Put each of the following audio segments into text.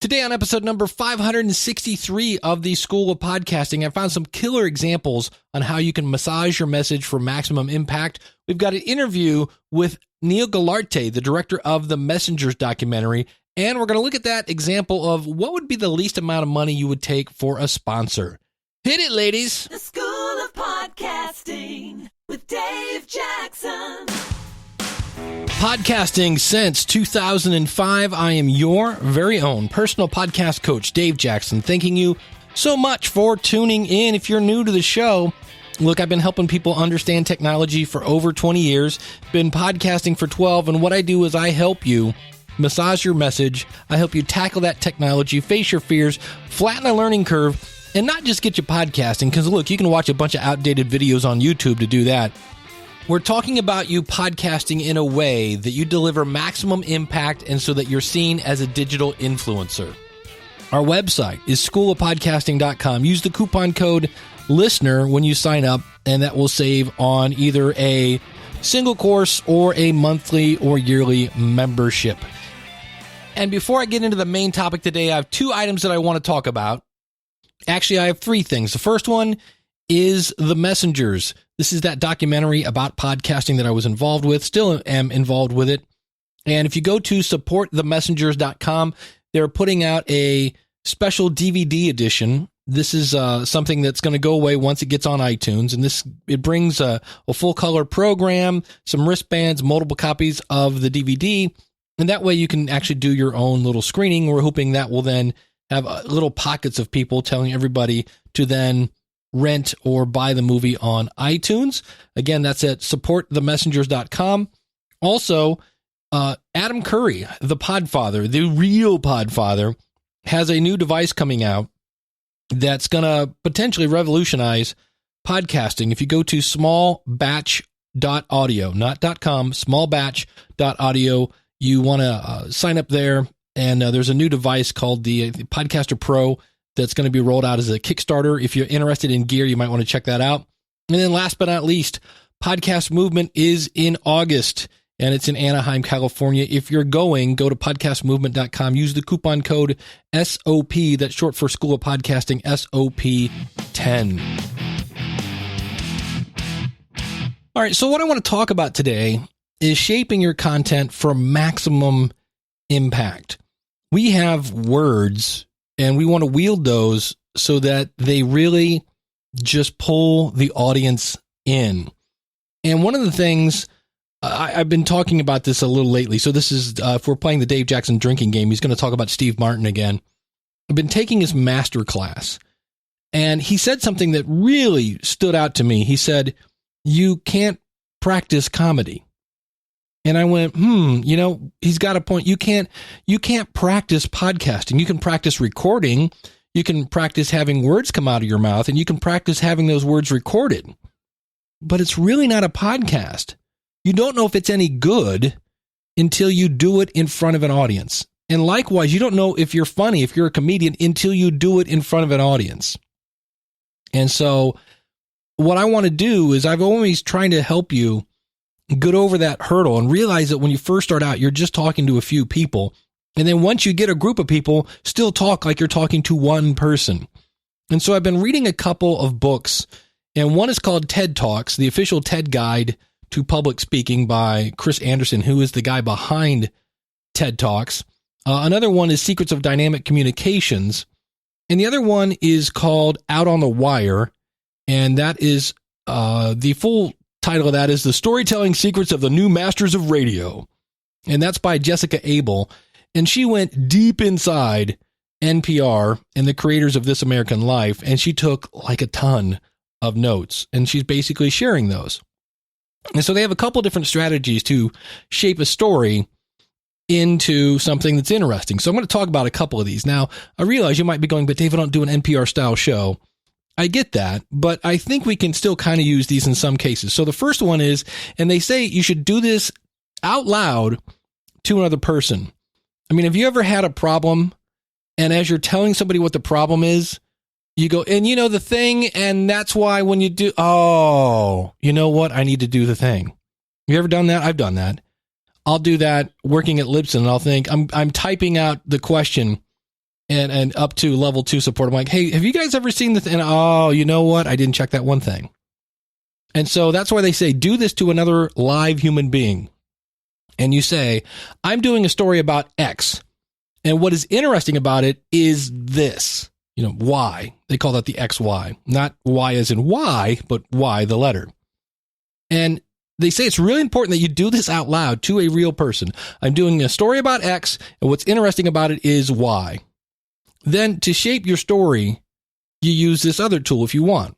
Today on episode number 563 of the School of Podcasting, I found some killer examples on how you can massage your message for maximum impact. We've got an interview with Niel, the director of the Messengers documentary, and we're going to look at that example of what would be the least amount of money you would take for a sponsor. Hit it, ladies. The School of Podcasting with Dave Jackson. Podcasting since 2005, I am your very own personal podcast coach, Dave Jackson, thanking you so much for tuning in. If you're new to the show, look, I've been helping people understand technology for over 20 years, been podcasting for 12, and what I do is I help you massage your message. I help you tackle that technology, face your fears, flatten the learning curve, and not just get you podcasting, because look, you can watch a bunch of outdated videos on YouTube to do that. We're talking about you podcasting in a way that you deliver maximum impact and so that you're seen as a digital influencer. Our website is schoolofpodcasting.com. Use the coupon code LISTENER when you sign up, and that will save on either a single course or a monthly or yearly membership. And before I get into the main topic today, I have two items that I want to talk about. Actually, I have three things. The first one is The Messengers. This is that documentary about podcasting that I was involved with, still am involved with it. And if you go to supportthemessengers.com, they're putting out a special DVD edition. This is something that's going to go away once it gets on iTunes. And it brings a full color program, some wristbands, multiple copies of the DVD. And that way you can actually do your own little screening. We're hoping that will then have little pockets of people telling everybody to then rent or buy the movie on iTunes. Again, that's at supportthemessengers.com. Also, Adam Curry, the Podfather, the real Podfather, has a new device coming out that's going to potentially revolutionize podcasting. If you go to smallbatch.audio, not .com, smallbatch.audio, you want to sign up there, and there's a new device called the Podcaster Pro that's going to be rolled out as a Kickstarter. If you're interested in gear, you might want to check that out. And then last but not least, Podcast Movement is in August, and it's in Anaheim, California. If you're going, go to podcastmovement.com. Use the coupon code SOP, that's short for School of Podcasting, SOP10. All right, so what I want to talk about today is shaping your content for maximum impact. We have words, and we want to wield those so that they really just pull the audience in. And one of the things, I've been talking about this a little lately. So this is, if we're playing the Dave Jackson drinking game, he's going to talk about Steve Martin again. I've been taking his master class, and he said something that really stood out to me. He said, you can't practice comedy. And I went, he's got a point. You can't practice podcasting. You can practice recording. You can practice having words come out of your mouth, and you can practice having those words recorded. But it's really not a podcast. You don't know if it's any good until you do it in front of an audience. And likewise, you don't know if you're funny, if you're a comedian, until you do it in front of an audience. And so what I want to do is I've always trying to help you get over that hurdle and realize that when you first start out, you're just talking to a few people. And then once you get a group of people, still talk like you're talking to one person. And so I've been reading a couple of books, and one is called TED Talks, the official TED Guide to Public Speaking by Chris Anderson, who is the guy behind TED Talks. Another one is Secrets of Dynamic Communications. And the other one is called Out on the Wire. And that is the full title of that is The Storytelling Secrets of the New Masters of Radio. And that's by Jessica Abel. And she went deep inside NPR and the creators of This American Life, and she took like a ton of notes, and she's basically sharing those. And so they have a couple different strategies to shape a story into something that's interesting. So I'm going to talk about a couple of these. Now, I realize you might be going, but Dave, I don't do an NPR style show. I get that, but I think we can still kind of use these in some cases. So the first one is, and they say you should do this out loud to another person. I mean, have you ever had a problem, and as you're telling somebody what the problem is, you go, and you know the thing, and that's why when you do, oh, you know what? I need to do the thing. You ever done that? I've done that. I'll do that working at Libsyn, and I'll think, I'm typing out the question, and up to level 2 support. I'm like, hey, have you guys ever seen this? And oh, you know what? I didn't check that one thing. And so that's why they say, do this to another live human being. And you say, I'm doing a story about X. And what is interesting about it is this, Y. They call that the XY, not Y as in Y, but Y, the letter. And they say it's really important that you do this out loud to a real person. I'm doing a story about X, and what's interesting about it is Y. Then to shape your story, you use this other tool if you want.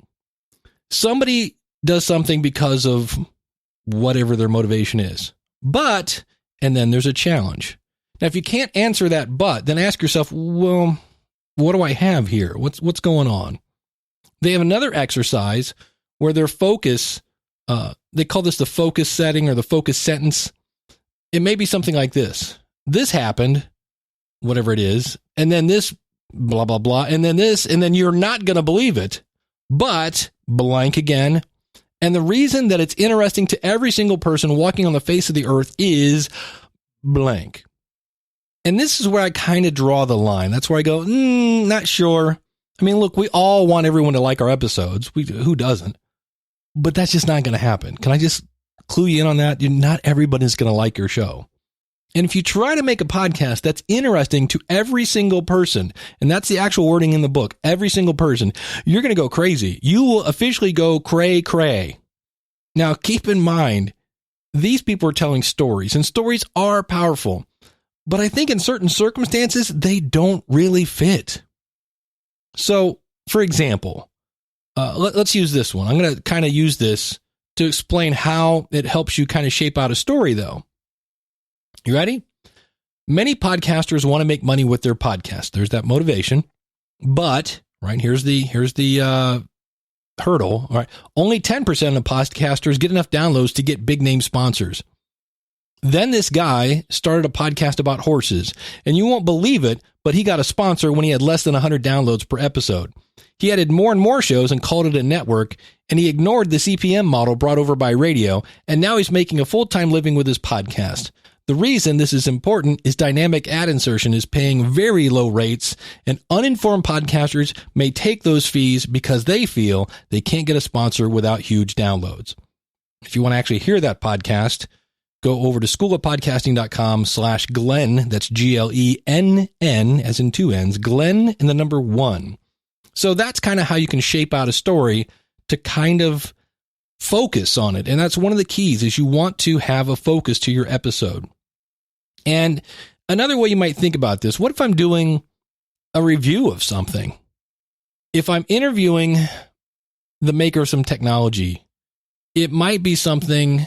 Somebody does something because of whatever their motivation is. But, and then there's a challenge. Now, if you can't answer that but, then ask yourself, well, what do I have here? What's going on? They have another exercise where their focus, they call this the focus setting or the focus sentence. It may be something like this. This happened, whatever it is, and then this, blah, blah, blah, and then this, and then you're not going to believe it, but blank again. And the reason that it's interesting to every single person walking on the face of the earth is blank. And this is where I kind of draw the line. That's where I go, not sure. I mean, look, we all want everyone to like our episodes. Who doesn't? But that's just not going to happen. Can I just clue you in on that? Not everybody's going to like your show. And if you try to make a podcast that's interesting to every single person, and that's the actual wording in the book, every single person, you're going to go crazy. You will officially go cray. Now, keep in mind, these people are telling stories, and stories are powerful. But I think in certain circumstances, they don't really fit. So, for example, let's use this one. I'm going to kind of use this to explain how it helps you kind of shape out a story, though. You ready? Many podcasters want to make money with their podcast. There's that motivation. But, right, here's the hurdle. All right, only 10% of podcasters get enough downloads to get big name sponsors. Then this guy started a podcast about horses, and you won't believe it, but he got a sponsor when he had less than 100 downloads per episode. He added more and more shows and called it a network, and he ignored the CPM model brought over by radio, and now he's making a full-time living with his podcast. The reason this is important is dynamic ad insertion is paying very low rates, and uninformed podcasters may take those fees because they feel they can't get a sponsor without huge downloads. If you want to actually hear that podcast, go over to schoolofpodcasting.com/Glenn. That's Glenn, as in 2 N's, Glenn and the number 1. So that's kind of how you can shape out a story to kind of focus on it. And that's one of the keys is you want to have a focus to your episode. And another way you might think about this, what if I'm doing a review of something? If I'm interviewing the maker of some technology, it might be something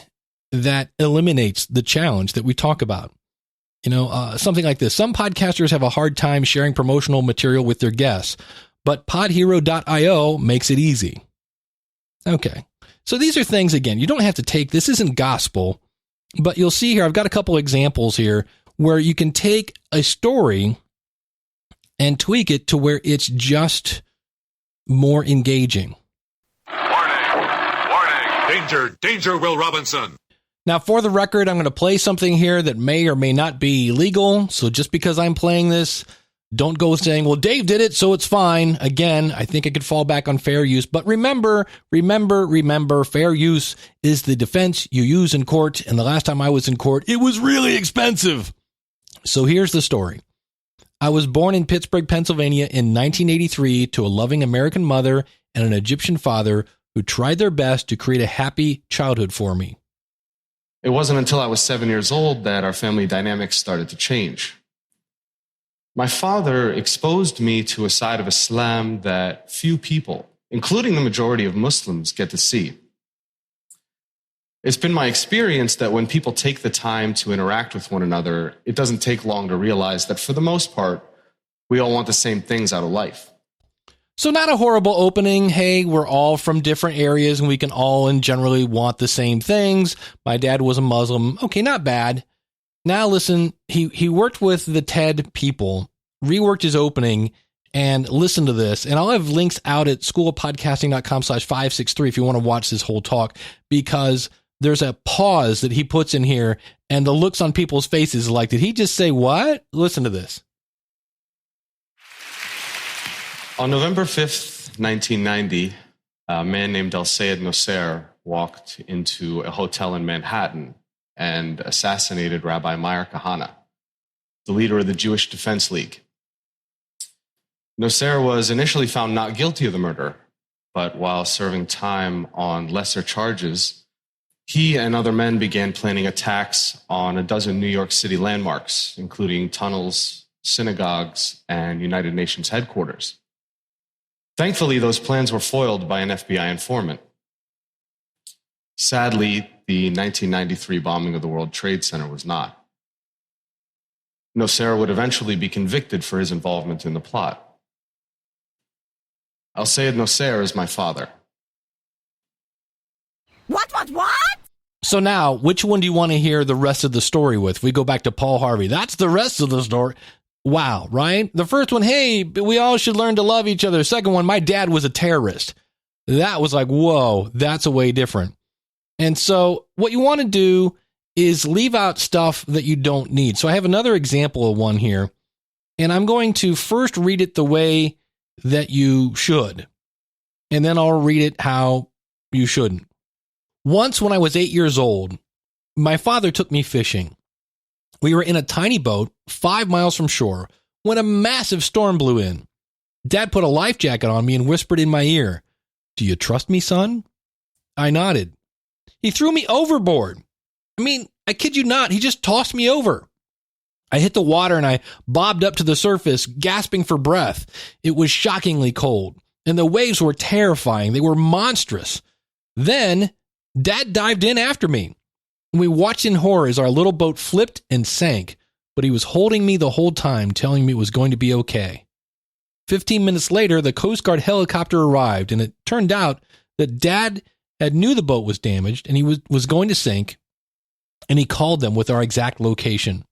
that eliminates the challenge that we talk about. Something like this. Some podcasters have a hard time sharing promotional material with their guests, but podhero.io makes it easy. Okay. So these are things, again, you don't have to take, this isn't gospel, but you'll see here, I've got a couple examples here where you can take a story and tweak it to where it's just more engaging. Warning. Danger, Will Robinson. Now, for the record, I'm going to play something here that may or may not be legal. So just because I'm playing this, don't go saying, well, Dave did it, so it's fine. Again, I think I could fall back on fair use. But remember, fair use is the defense you use in court. And the last time I was in court, it was really expensive. So here's the story. I was born in Pittsburgh, Pennsylvania in 1983 to a loving American mother and an Egyptian father who tried their best to create a happy childhood for me. It wasn't until I was 7 years old that our family dynamics started to change. My father exposed me to a side of Islam that few people, including the majority of Muslims, get to see. It's been my experience that when people take the time to interact with one another, it doesn't take long to realize that for the most part, we all want the same things out of life. So not a horrible opening. Hey, we're all from different areas and we can all and generally want the same things. My dad was a Muslim. Okay, not bad. Now listen, he worked with the TED people, reworked his opening, and listen to this. And I'll have links out at schoolofpodcasting.com/563 if you want to watch this whole talk, because there's a pause that he puts in here and the looks on people's faces like, did he just say what? Listen to this. On November 5th, 1990, a man named Al-Sayed Nosser walked into a hotel in Manhattan and assassinated Rabbi Meir Kahane, the leader of the Jewish Defense League. Nosser was initially found not guilty of the murder, but while serving time on lesser charges, he and other men began planning attacks on a dozen New York City landmarks, including tunnels, synagogues, and United Nations headquarters. Thankfully, those plans were foiled by an FBI informant. Sadly, the 1993 bombing of the World Trade Center was not. Nosser would eventually be convicted for his involvement in the plot. Al-Sayed Nosser is my father. What? So now, which one do you want to hear the rest of the story with? We go back to Paul Harvey. That's the rest of the story. Wow, right? The first one, hey, we all should learn to love each other. Second one, my dad was a terrorist. That was like, whoa, that's a way different. And so what you want to do is leave out stuff that you don't need. So I have another example of one here, and I'm going to first read it the way that you should, and then I'll read it how you shouldn't. Once when I was 8 years old, my father took me fishing. We were in a tiny boat 5 miles from shore when a massive storm blew in. Dad put a life jacket on me and whispered in my ear, "Do you trust me, son?" I nodded. He threw me overboard. I mean, I kid you not, he just tossed me over. I hit the water and I bobbed up to the surface, gasping for breath. It was shockingly cold, and the waves were terrifying. They were monstrous. Then Dad dived in after me. We watched in horror as our little boat flipped and sank, but he was holding me the whole time, telling me it was going to be okay. 15 minutes later, the Coast Guard helicopter arrived, and it turned out that Dad had knew the boat was damaged and he was going to sink, and he called them with our exact location.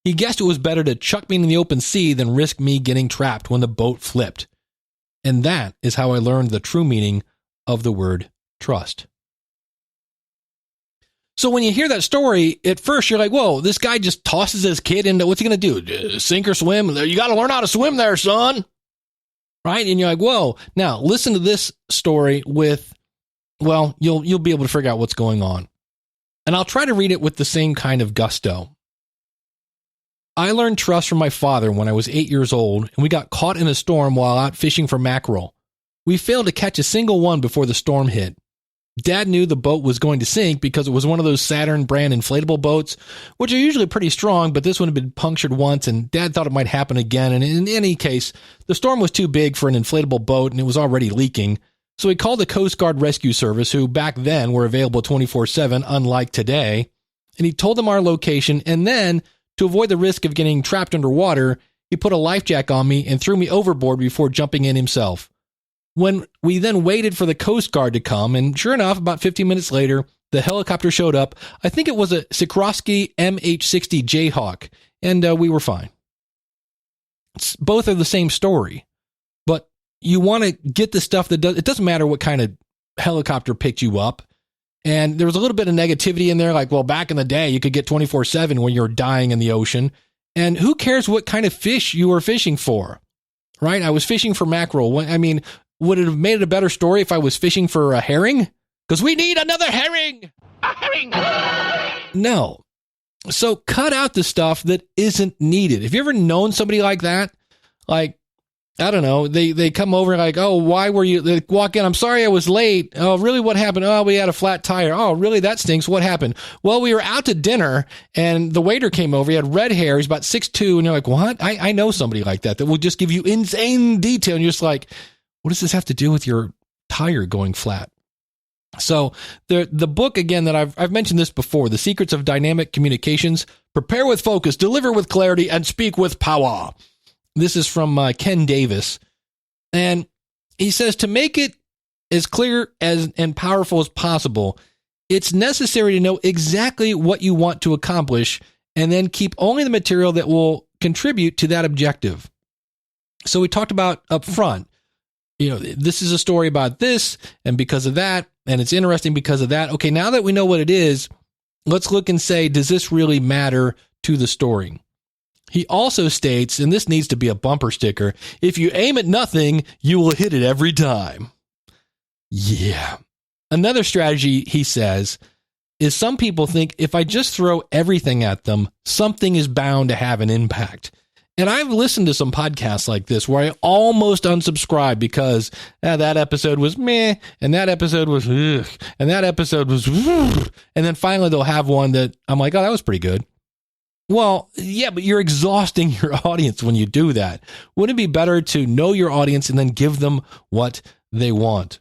He guessed it was better to chuck me in the open sea than risk me getting trapped when the boat flipped. And that is how I learned the true meaning of the word trust. So when you hear that story, at first you're like, whoa, this guy just tosses his kid into, what's he going to do? Sink or swim? You got to learn how to swim there, son. Right? And you're like, whoa. Now listen to this story with, well, you'll be able to figure out what's going on. And I'll try to read it with the same kind of gusto. I learned trust from my father when I was 8 years old, and we got caught in a storm while out fishing for mackerel. We failed to catch a single one before the storm hit. Dad knew the boat was going to sink because it was one of those Saturn brand inflatable boats, which are usually pretty strong, but this one had been punctured once, and Dad thought it might happen again. And in any case, the storm was too big for an inflatable boat, and it was already leaking. So he called the Coast Guard Rescue Service, who back then were available 24/7, unlike today. And he told them our location, and then, to avoid the risk of getting trapped underwater, he put a life jacket on me and threw me overboard before jumping in himself. When we then waited for the Coast Guard to come, and sure enough, about 15 minutes later, the helicopter showed up. I think it was a Sikorsky MH-60 Jayhawk, and we were fine. Both are the same story, but you want to get the stuff that it doesn't matter what kind of helicopter picked you up. And there was a little bit of negativity in there, like, well, back in the day, you could get 24/7 when you're dying in the ocean. And who cares what kind of fish you were fishing for, right? I was fishing for mackerel. I mean, would it have made it a better story if I was fishing for a herring? Because we need another herring! A herring! No. So cut out the stuff that isn't needed. Have you ever known somebody like that? Like, I don't know, they come over like, oh, why were you, they walk in, I'm sorry I was late. Oh, really, what happened? Oh, we had a flat tire. Oh, really, that stinks. What happened? Well, we were out to dinner, and the waiter came over. He had red hair. He's about 6'2", and you're like, what? I know somebody like that will just give you insane detail, and you're just like, what does this have to do with your tire going flat? So the book, again, that I've mentioned this before, The Secrets of Dynamic Communications, Prepare with Focus, Deliver with Clarity, and Speak with Power. This is from Ken Davis, and he says, to make it as clear and powerful as possible, it's necessary to know exactly what you want to accomplish and then keep only the material that will contribute to that objective. So we talked about up front, this is a story about this, and because of that, and it's interesting because of that. Okay, now that we know what it is, let's look and say, does this really matter to the story? He also states, and this needs to be a bumper sticker, if you aim at nothing, you will hit it every time. Yeah. Another strategy, he says, is some people think if I just throw everything at them, something is bound to have an impact. And I've listened to some podcasts like this where I almost unsubscribe because that episode was meh, and that episode was ugh, and that episode was ugh. And then finally they'll have one that I'm like, oh, that was pretty good. Well, yeah, but you're exhausting your audience when you do that. Wouldn't it be better to know your audience and then give them what they want?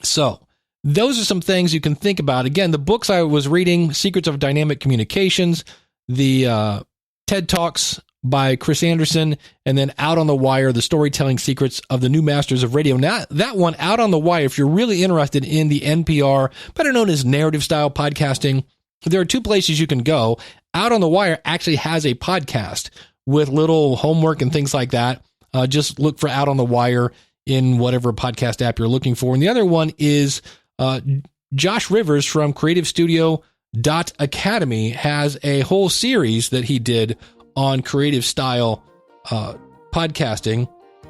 So those are some things you can think about. Again, the books I was reading, Secrets of Dynamic Communications, the TED Talks by Chris Anderson, and then Out on the Wire, the storytelling secrets of the new masters of radio. Now, that one, Out on the Wire, if you're really interested in the NPR, better known as narrative style podcasting, there are two places you can go. Out on the Wire actually has a podcast with little homework and things like that. Just look for Out on the Wire in whatever podcast app you're looking for. And the other one is Josh Rivers from Creative Studio Academy has a whole series that he did on creative style podcasting.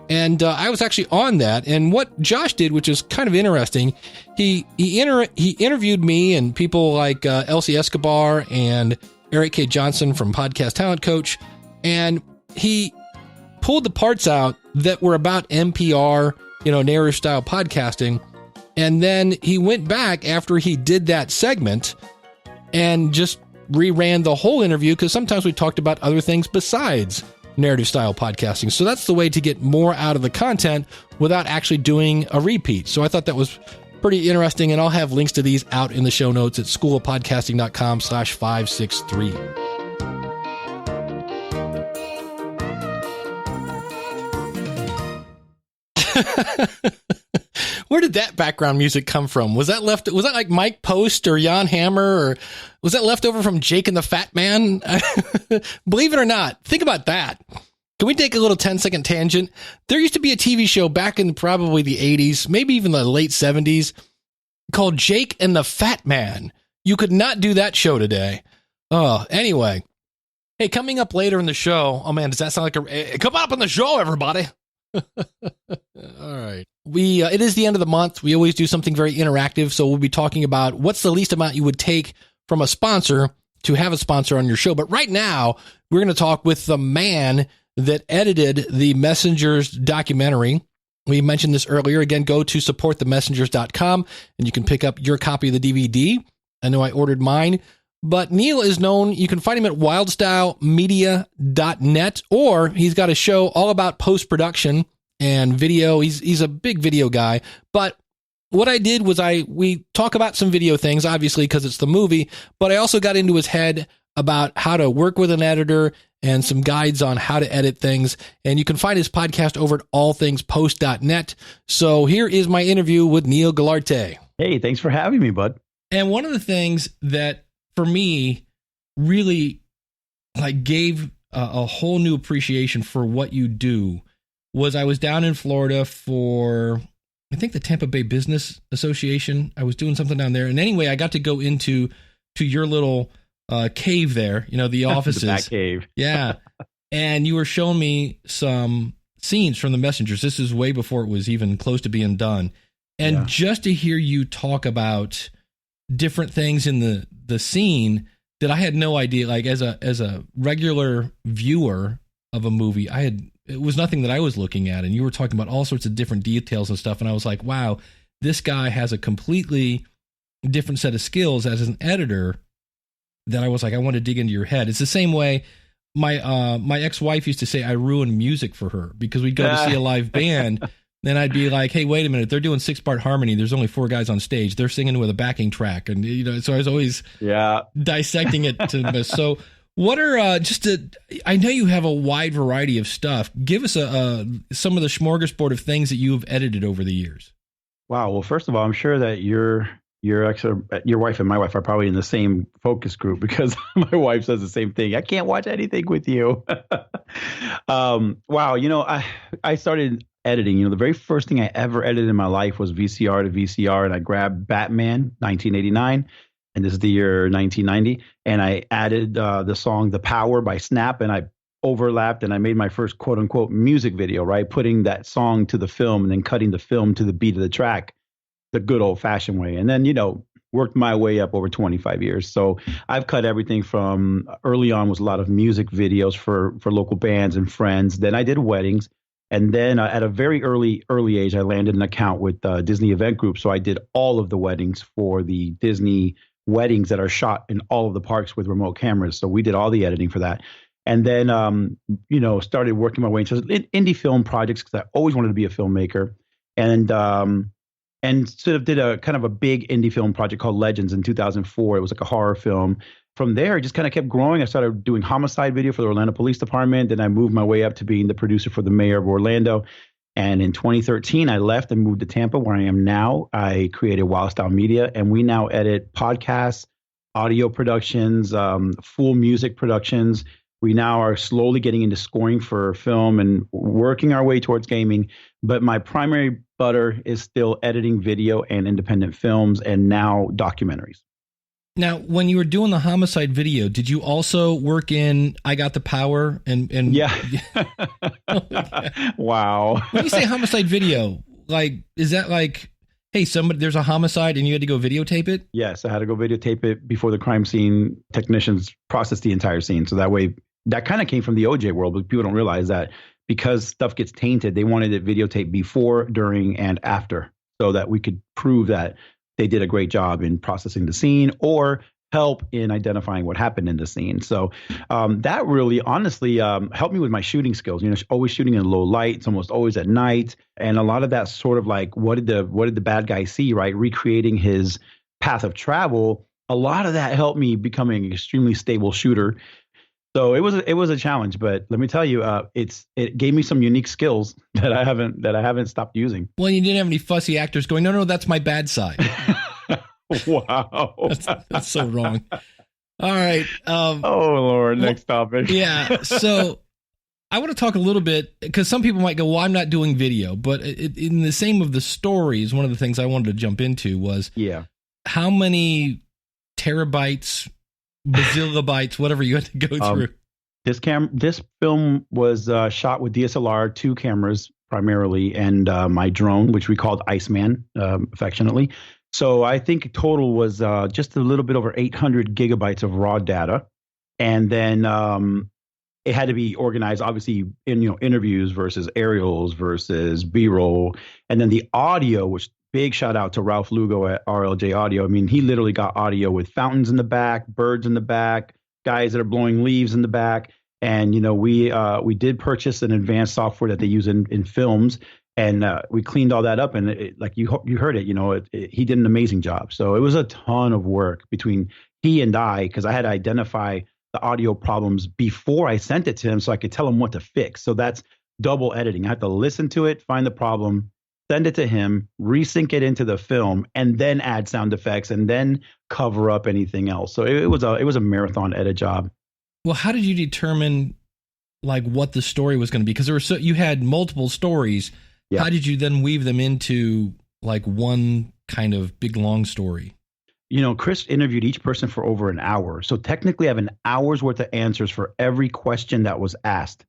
And I was actually on that. And what Josh did, which is kind of interesting, he interviewed me and people like Elsie Escobar and Eric K. Johnson from Podcast Talent Coach. And he pulled the parts out that were about NPR, narrative style podcasting. And then he went back after he did that segment and just reran the whole interview, because sometimes we talked about other things besides narrative style podcasting. So that's the way to get more out of the content without actually doing a repeat. So I thought that was pretty interesting, and I'll have links to these out in the show notes at schoolofpodcasting.com/563. Where did that background music come from? Was that like Mike Post or Jan Hammer, or was that left over from Jake and the Fat Man? Believe it or not, think about that. Can we take a little 10-second tangent? There used to be a TV show back in probably the 80s, maybe even the late 70s, called Jake and the Fat Man. You could not do that show today. Oh, anyway. Hey, coming up later in the show, oh man, does that sound like come up on the show, everybody? All right. It is the end of the month. We always do something very interactive. So we'll be talking about what's the least amount you would take from a sponsor to have a sponsor on your show. But right now, we're going to talk with the man that edited the Messengers documentary. We mentioned this earlier. Again, go to supportthemessengers.com and you can pick up your copy of the DVD. I know I ordered mine. But Niel is known, you can find him at wildstylemedia.net, or he's got a show all about post-production and video. He's a big video guy. But what I did was we talk about some video things, obviously, because it's the movie, but I also got into his head about how to work with an editor and some guides on how to edit things. And you can find his podcast over at allthingspost.net. So here is my interview with Niel Guilarte. Hey, thanks for having me, bud. And one of the things that for me really gave a whole new appreciation for what you do was I was down in Florida for, I think, the Tampa Bay Business Association. I was doing something down there. And anyway, I got to go to your little cave there, the offices. The back cave. Yeah. And you were showing me some scenes from the Messengers. This is way before it was even close to being done. And just to hear you talk about different things in the scene that I had no idea, like as a regular viewer of a movie, it was nothing that I was looking at. And you were talking about all sorts of different details and stuff. And I was like, wow, this guy has a completely different set of skills as an editor that I was like, I want to dig into your head. It's the same way my ex-wife used to say I ruined music for her, because we'd go to see a live band. Then I'd be like, hey, wait a minute. They're doing 6-part harmony. There's only 4 guys on stage. They're singing with a backing track. And, so I was always dissecting it to this. So what are I know you have a wide variety of stuff. Give us some of the smorgasbord of things that you have edited over the years. Wow. Well, first of all, I'm sure that your wife and my wife are probably in the same focus group, because my wife says the same thing. I can't watch anything with you. Wow. I started editing. The very first thing I ever edited in my life was VCR to VCR, and I grabbed Batman 1989, and this is the year 1990, and I added the song "The Power" by Snap, and I overlapped and I made my first quote unquote music video, right? Putting that song to the film and then cutting the film to the beat of the track the good old fashioned way. And then, worked my way up over 25 years. So I've cut everything from early on was a lot of music videos for local bands and friends. Then I did weddings. And then at a very early age, I landed an account with Disney Event Group. So I did all of the weddings for the Disney weddings that are shot in all of the parks with remote cameras. So we did all the editing for that. And then, started working my way into indie film projects because I always wanted to be a filmmaker. And sort of did a kind of a big indie film project called Legends in 2004. It was like a horror film. From there, it just kind of kept growing. I started doing homicide video for the Orlando Police Department. Then I moved my way up to being the producer for the mayor of Orlando. And in 2013, I left and moved to Tampa, where I am now. I created Wild Style Media, and we now edit podcasts, audio productions, full music productions. We now are slowly getting into scoring for film and working our way towards gaming. But my primary butter is still editing video and independent films and now documentaries. Now, when you were doing the homicide video, did you also work in I Got the Power? And Yeah. Wow. When you say homicide video, is that like, hey, there's a homicide and you had to go videotape it? Yes, I had to go videotape it before the crime scene technicians process the entire scene. So that way, that kind of came from the OJ world, but people don't realize that because stuff gets tainted, they wanted it videotaped before, during, and after so that we could prove that they did a great job in processing the scene or help in identifying what happened in the scene. So that really honestly helped me with my shooting skills. Always shooting in low light. It's almost always at night. And a lot of that sort of like, what did the bad guy see, right? Recreating his path of travel. A lot of that helped me becoming an extremely stable shooter. So it was a challenge, but let me tell you, it gave me some unique skills that I haven't stopped using. Well, you didn't have any fussy actors going, no, that's my bad side. Wow, that's so wrong. All right. Oh Lord, next topic. Yeah. So I want to talk a little bit because some people might go, well, I'm not doing video, but in the same of the stories, one of the things I wanted to jump into was how many terabytes, bazillibytes, whatever you had to go through. This film was shot with DSLR, 2 cameras primarily, and my drone, which we called Iceman, affectionately. So I think total was just a little bit over 800 gigabytes of raw data, and then it had to be organized, obviously, in interviews versus aerials versus B-roll, and then the audio, which. Big shout out to Ralph Lugo at RLJ Audio. I mean, he literally got audio with fountains in the back, birds in the back, guys that are blowing leaves in the back. And, we did purchase an advanced software that they use in films. And we cleaned all that up. And like you heard it, he did an amazing job. So it was a ton of work between he and I, because I had to identify the audio problems before I sent it to him so I could tell him what to fix. So that's double editing. I had to listen to it, find the problem, send it to him, resync it into the film, and then add sound effects and then cover up anything else. So it was a marathon edit job. Well, how did you determine what the story was going to be? Because you had multiple stories. Yeah. How did you then weave them into one kind of big long story? Chris interviewed each person for over an hour. So technically I have an hour's worth of answers for every question that was asked.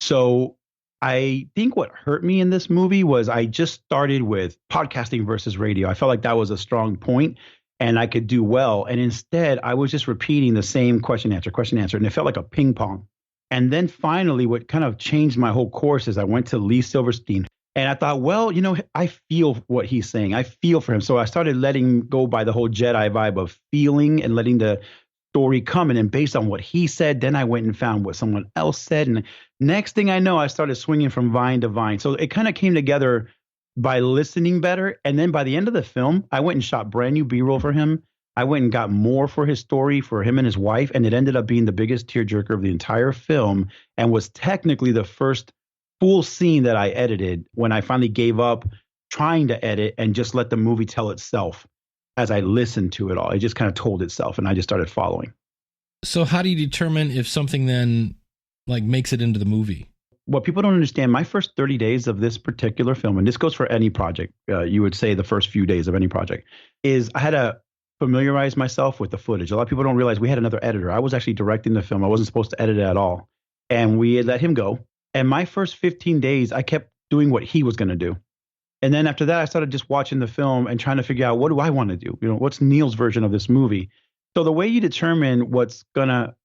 So I think what hurt me in this movie was I just started with podcasting versus radio. I felt like that was a strong point and I could do well. And instead, I was just repeating the same question, answer. And it felt like a ping pong. And then finally, what kind of changed my whole course is I went to Lee Silverstein and I thought, well, I feel what he's saying. I feel for him. So I started letting go by the whole Jedi vibe of feeling and letting the story come. And then based on what he said, then I went and found what someone else said. And next thing I know, I started swinging from vine to vine. So it kind of came together by listening better. And then by the end of the film, I went and shot brand new B-roll for him. I went and got more for his story for him and his wife. And it ended up being the biggest tearjerker of the entire film and was technically the first full scene that I edited when I finally gave up trying to edit and just let the movie tell itself. As I listened to it all, it just kind of told itself and I just started following. So how do you determine if something then makes it into the movie? What people don't understand, my first 30 days of this particular film, and this goes for any project, you would say the first few days of any project, is I had to familiarize myself with the footage. A lot of people don't realize we had another editor. I was actually directing the film. I wasn't supposed to edit it at all. and we had let him go. And my first 15 days, I kept doing what he was going to do. And then after that, I started just watching the film and trying to figure out, what do I want to do? What's Niel's version of this movie? So the way you determine what's going to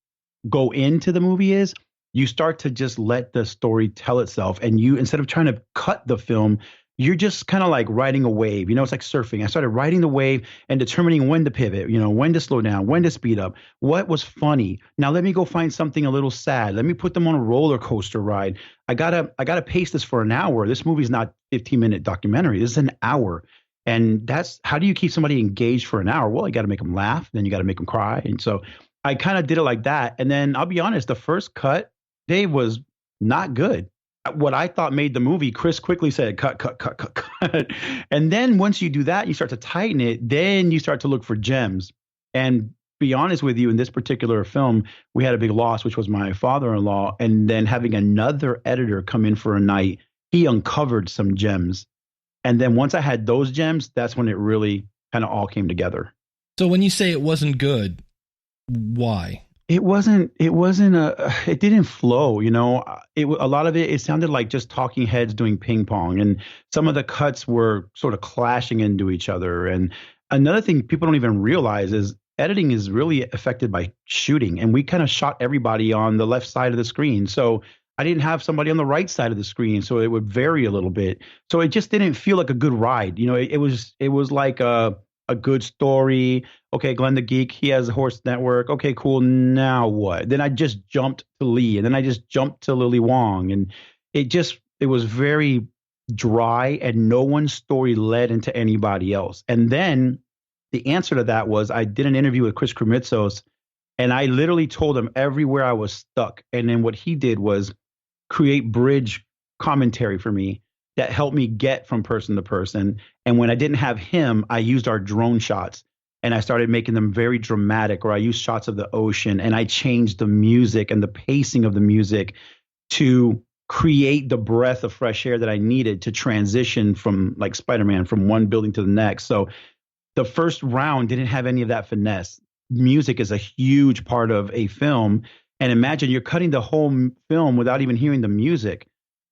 go into the movie is you start to just let the story tell itself. And you, instead of trying to cut the film, you're just kind of like riding a wave. It's like surfing. I started riding the wave and determining when to pivot, when to slow down, when to speed up, what was funny. Now let me go find something a little sad. Let me put them on a roller coaster ride. I gotta pace this for an hour. This movie's not 15-minute documentary. This is an hour. And that's, how do you keep somebody engaged for an hour? Well, you got to make them laugh. Then you got to make them cry. And so I kind of did it like that. And then I'll be honest, the first cut, Dave, was not good. What I thought made the movie, Chris quickly said, cut, cut, cut, cut, cut. And then once you do that, you start to tighten it, then you start to look for gems. And be honest with you, in this particular film, we had a big loss, which was my father-in-law. And then having another editor come in for a night, he uncovered some gems. And then once I had those gems, that's when it really kind of all came together. So when you say it wasn't good, why? It didn't flow, a lot of it sounded like just talking heads doing ping pong, and some of the cuts were sort of clashing into each other. And another thing people don't even realize is editing is really affected by shooting. And we kind of shot everybody on the left side of the screen. So I didn't have somebody on the right side of the screen. So it would vary a little bit. So it just didn't feel like a good ride. It was like a good story. Okay, Glenn the Geek, he has a horse network. Okay, cool. Now what? Then I just jumped to Lee, and then I just jumped to Lily Wong. And it was very dry, and no one's story led into anybody else. And then the answer to that was, I did an interview with Chris Krimitsos, and I literally told him everywhere I was stuck. And then what he did was create bridge commentary for me that helped me get from person to person. And when I didn't have him, I used our drone shots, and I started making them very dramatic, or I used shots of the ocean, and I changed the music and the pacing of the music to create the breath of fresh air that I needed to transition from, like Spider-Man, from one building to the next. So the first round didn't have any of that finesse. Music is a huge part of a film. And imagine you're cutting the whole film without even hearing the music.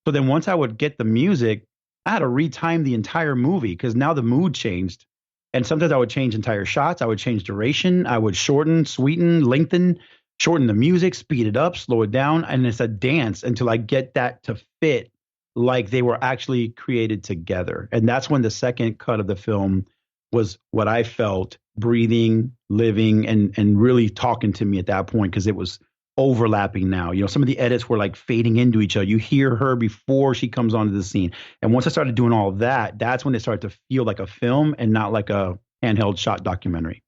So then once I would get the music, I had to retime the entire movie, because now the mood changed. And sometimes I would change entire shots. I would change duration. I would shorten, sweeten, lengthen, shorten the music, speed it up, slow it down. And it's a dance until I get that to fit like they were actually created together. And that's when the second cut of the film was what I felt breathing, living, and really talking to me at that point, because it was overlapping now. Some of the edits were like fading into each other. You hear her before she comes onto the scene. And once I started doing all of that, that's when it started to feel like a film and not like a handheld shot documentary.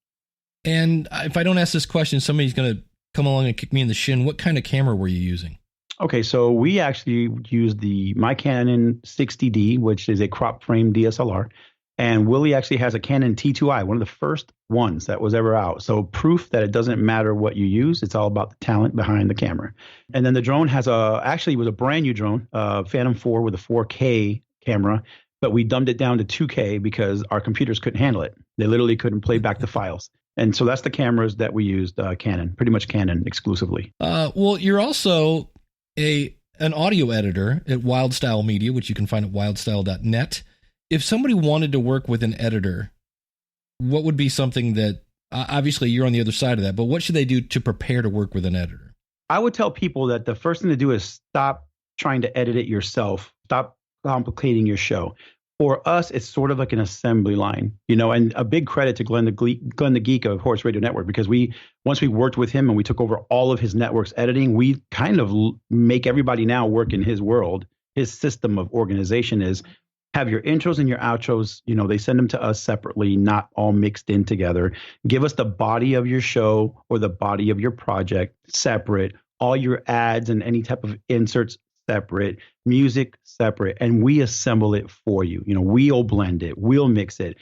And if I don't ask this question, somebody's going to come along and kick me in the shin. What kind of camera were you using? Okay, so we actually used my Canon 60D, which is a crop frame DSLR. And Willie actually has a Canon T2i, one of the first ones that was ever out. So proof that it doesn't matter what you use. It's all about the talent behind the camera. And then the drone was a brand new drone, Phantom 4 with a 4K camera, but we dumbed it down to 2K because our computers couldn't handle it. They literally couldn't play back the files. And so that's the cameras that we used, Canon, pretty much Canon exclusively. Well, you're also an audio editor at WildStyle Media, which you can find at wildstyle.net. If somebody wanted to work with an editor, what would be something that, obviously you're on the other side of that, but what should they do to prepare to work with an editor? I would tell people that the first thing to do is stop trying to edit it yourself. Stop complicating your show. For us, it's sort of like an assembly line, and a big credit to Glenn the Geek of Horse Radio Network, because once we worked with him and we took over all of his network's editing, we kind of make everybody now work in his world. His system of organization is have your intros and your outros, they send them to us separately, not all mixed in together. Give us the body of your show or the body of your project separate, all your ads and any type of inserts separate, music separate, and we assemble it for you. We'll blend it, we'll mix it.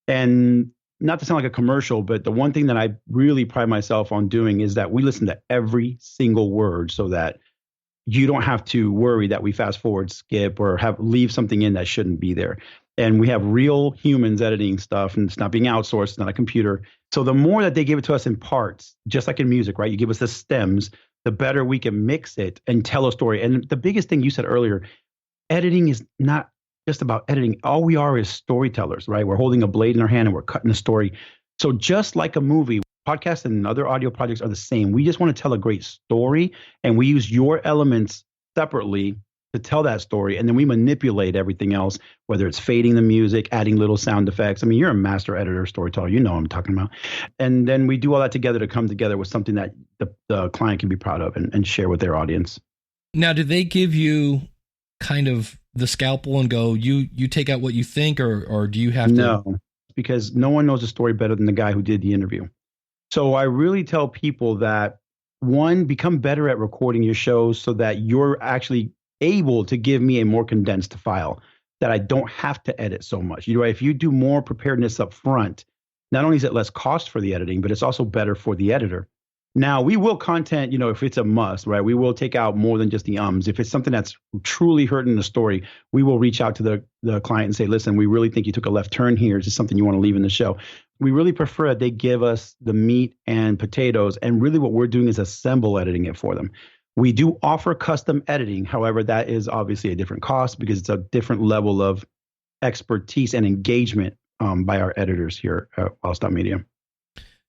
And not to sound like a commercial, but the one thing that I really pride myself on doing is that we listen to every single word so that you don't have to worry that we fast forward, skip, or leave something in that shouldn't be there. And we have real humans editing stuff, and it's not being outsourced, it's not a computer. So the more that they give it to us in parts, just like in music, right? You give us the stems. the better we can mix it and tell a story. And the biggest thing you said earlier, editing is not just about editing. All we are is storytellers, right? We're holding a blade in our hand and we're cutting a story. So just like a movie, podcasts and other audio projects are the same. We just want to tell a great story, and we use your elements separately to tell that story, and then we manipulate everything else, whether it's fading the music, adding little sound effects. I mean, you're a master editor, storyteller. You know what I'm talking about. And then we do all that together to come together with something that the client can be proud of and share with their audience. Now, do they give you kind of the scalpel and go, you take out what you think, or do you have to? No, because no one knows the story better than the guy who did the interview. So I really tell people that, one, become better at recording your shows so that you're actually able to give me a more condensed file that I don't have to edit so much. You know, if you do more preparedness up front, not only is it less cost for the editing, but it's also better for the editor. Now, we will content, you know, if it's a must, right? We will take out more than just the ums. If it's something that's truly hurting the story, we will reach out to the client and say, listen, we really think you took a left turn here. Is this something you want to leave in the show? We really prefer that they give us the meat and potatoes. And really what we're doing is assemble editing it for them. We do offer custom editing. However, that is obviously a different cost because it's a different level of expertise and engagement by our editors here at Wildstyle Media.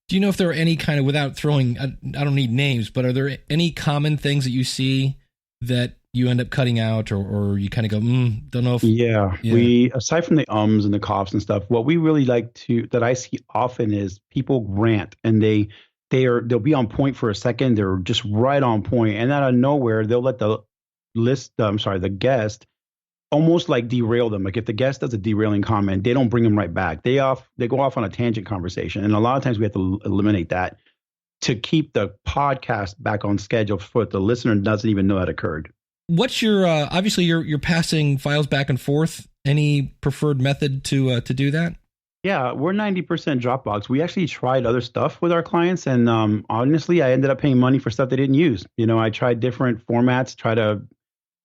Do you know if there are any kind of, without throwing, I don't need names, but are there any common things that you see that you end up cutting out, or you kind of go, don't know if. Yeah, we, aside from the ums and the coughs and stuff, what we really like that I see often is people rant, and they'll be on point for a second. They're just right on point. And out of nowhere, they'll let the guest almost like derail them. Like if the guest does a derailing comment, they don't bring them right back. They go off on a tangent conversation. And a lot of times we have to eliminate that to keep the podcast back on schedule so that the listener doesn't even know that occurred. What's your, obviously you're passing files back and forth. Any preferred method to do that? Yeah, we're 90% Dropbox. We actually tried other stuff with our clients, and honestly, I ended up paying money for stuff they didn't use. You know, I tried different formats,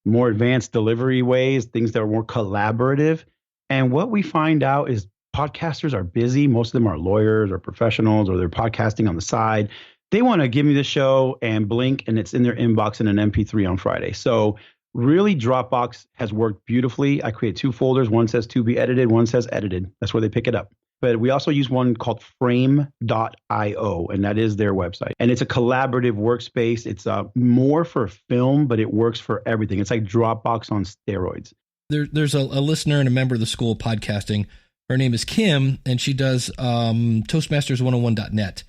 more advanced delivery ways, things that are more collaborative. And what we find out is podcasters are busy. Most of them are lawyers or professionals, or they're podcasting on the side. They want to give me the show and blink, and it's in their inbox in an MP3 on Friday. So really, Dropbox has worked beautifully. I create 2 folders. One says to be edited, one says edited. That's where they pick it up. But we also use one called frame.io, and that is their website. And it's a collaborative workspace. It's more for film, but it works for everything. It's like Dropbox on steroids. There's a listener and a member of the School of Podcasting. Her name is Kim, and she does Toastmasters101.net.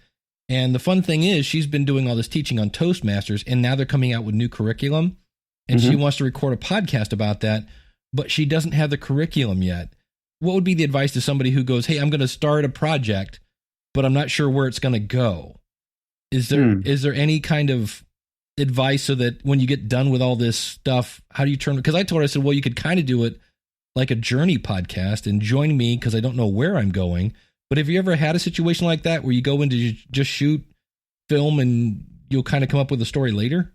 And the fun thing is she's been doing all this teaching on Toastmasters, and now they're coming out with new curriculum. And she wants to record a podcast about that, but she doesn't have the curriculum yet. What would be the advice to somebody who goes, hey, I'm going to start a project, but I'm not sure where it's going to go? Is there any kind of advice so that when you get done with all this stuff, how do you turn? Because I told her, I said, well, you could kind of do it like a journey podcast and join me because I don't know where I'm going. But have you ever had a situation like that where you go into just shoot, film, and you'll kind of come up with a story later?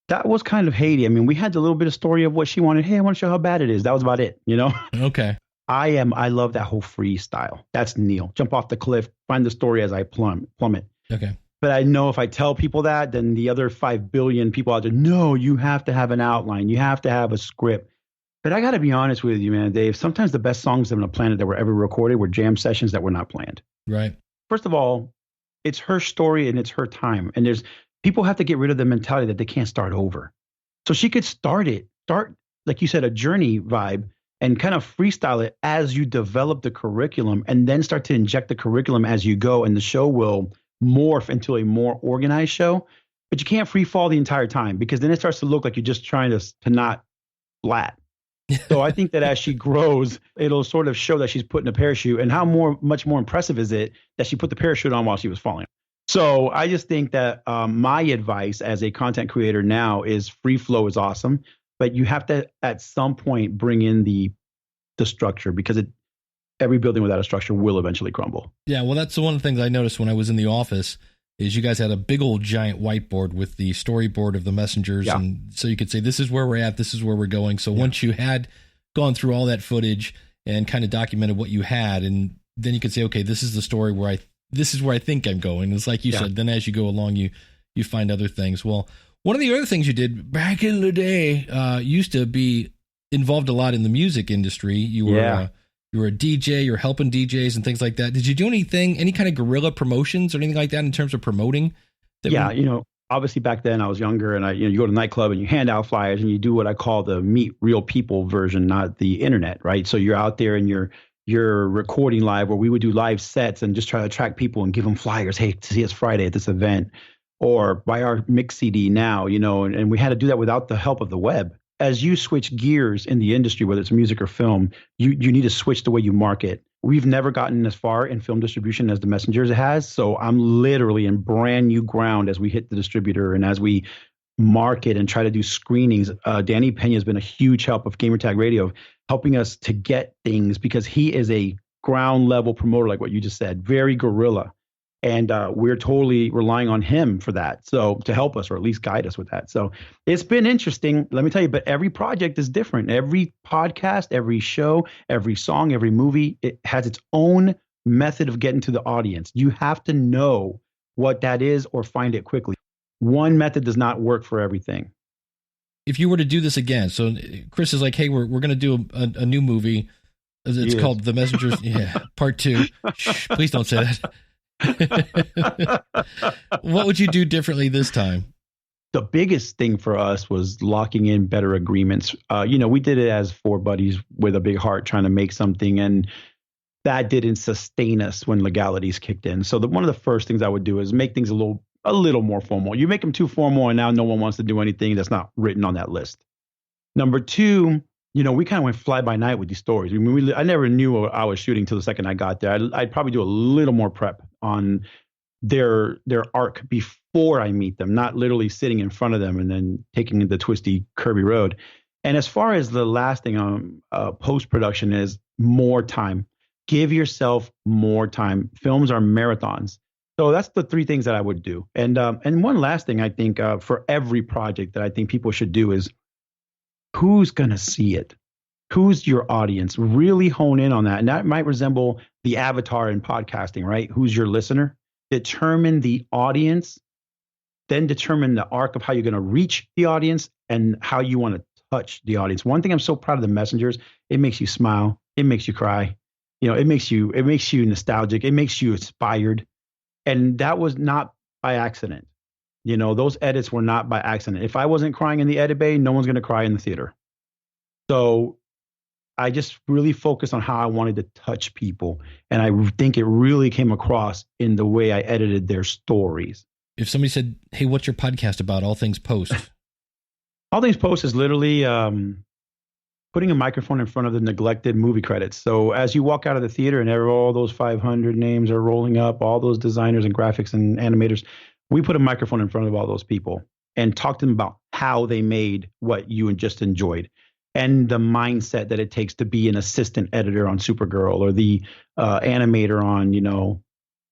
That was kind of Haiti. I mean, we had a little bit of story of what she wanted. Hey, I want to show how bad it is. That was about it, you know? Okay. I love that whole freestyle. That's Niel. Jump off the cliff, find the story as I plummet. Okay. But I know if I tell people that, then the other 5 billion people out there, no, you have to have an outline. You have to have a script. But I got to be honest with you, man, Dave. Sometimes the best songs on the planet that were ever recorded were jam sessions that were not planned. Right. First of all, it's her story and it's her time. And people have to get rid of the mentality that they can't start over. So she could start, like you said, a journey vibe and kind of freestyle it as you develop the curriculum, and then start to inject the curriculum as you go. And the show will morph into a more organized show, but you can't free fall the entire time because then it starts to look like you're just trying to not flat. So I think that as she grows, it'll sort of show that she's putting a parachute, and much more impressive is it that she put the parachute on while she was falling. So I just think that my advice as a content creator now is free flow is awesome, but you have to at some point bring in the structure, because every building without a structure will eventually crumble. Yeah, well, that's the one of the things I noticed when I was in the office is you guys had a big old giant whiteboard with the storyboard of the messengers. Yeah. And so you could say, this is where we're at, this is where we're going. So once you had gone through all that footage and kind of documented what you had, and then you could say, okay, this is the story this is where I think I'm going. It's like you said, then as you go along, you find other things. Well, One of the other things you did back in the day, used to be involved a lot in the music industry. You were you were a DJ, you're helping DJs and things like that. Did you do any kind of guerrilla promotions or anything like that in terms of promoting? Obviously back then I was younger, and you go to the nightclub and you hand out flyers and you do what I call the meet real people version, not the internet, right? So you're out there and you're recording live, where we would do live sets and just try to attract people and give them flyers. Hey, see us Friday at this event, or buy our mix CD now, and we had to do that without the help of the web. As you switch gears in the industry, whether it's music or film, you need to switch the way you market. We've never gotten as far in film distribution as The Messengers has. So I'm literally in brand new ground as we hit the distributor and as we market and try to do screenings. Danny Pena has been a huge help of Gamertag Radio, helping us to get things, because he is a ground level promoter, like what you just said, very guerrilla. And we're totally relying on him for that. So to help us, or at least guide us with that. So it's been interesting, let me tell you, but every project is different. Every podcast, every show, every song, every movie, it has its own method of getting to the audience. You have to know what that is or find it quickly. One method does not work for everything. If you were to do this again, so Chris is like, hey, we're going to do a new movie. It's called The Messengers. Part 2. Shh, please don't say that. What would you do differently this time? The biggest thing for us was locking in better agreements. We did it as 4 buddies with a big heart trying to make something, and that didn't sustain us when legalities kicked in. So one of the first things I would do is make things a little more formal. You make them too formal, and now no one wants to do anything that's not written on that list. Number 2, we kind of went fly by night with these stories. I never knew what I was shooting till the second I got there. I'd probably do a little more prep on their arc before I meet them, not literally sitting in front of them and then taking the twisty, curvy road. And as far as the last thing on post-production is more time. Give yourself more time. Films are marathons. So that's the 3 things that I would do. And one last thing I think for every project that I think people should do is, who's going to see it? Who's your audience? Really hone in on that. And that might resemble the avatar in podcasting, right? Who's your listener? Determine the audience, then determine the arc of how you're going to reach the audience and how you want to touch the audience. One thing I'm so proud of The Messengers, it makes you smile. It makes you cry. It makes you nostalgic. It makes you inspired. And that was not by accident. Those edits were not by accident. If I wasn't crying in the edit bay, no one's going to cry in the theater. So I just really focused on how I wanted to touch people. And I think it really came across in the way I edited their stories. If somebody said, hey, what's your podcast about? All Things Post. All Things Post is literally putting a microphone in front of the neglected movie credits. So as you walk out of the theater and all those 500 names are rolling up, all those designers and graphics and animators, we put a microphone in front of all those people and talk to them about how they made what you just enjoyed and the mindset that it takes to be an assistant editor on Supergirl or the animator on,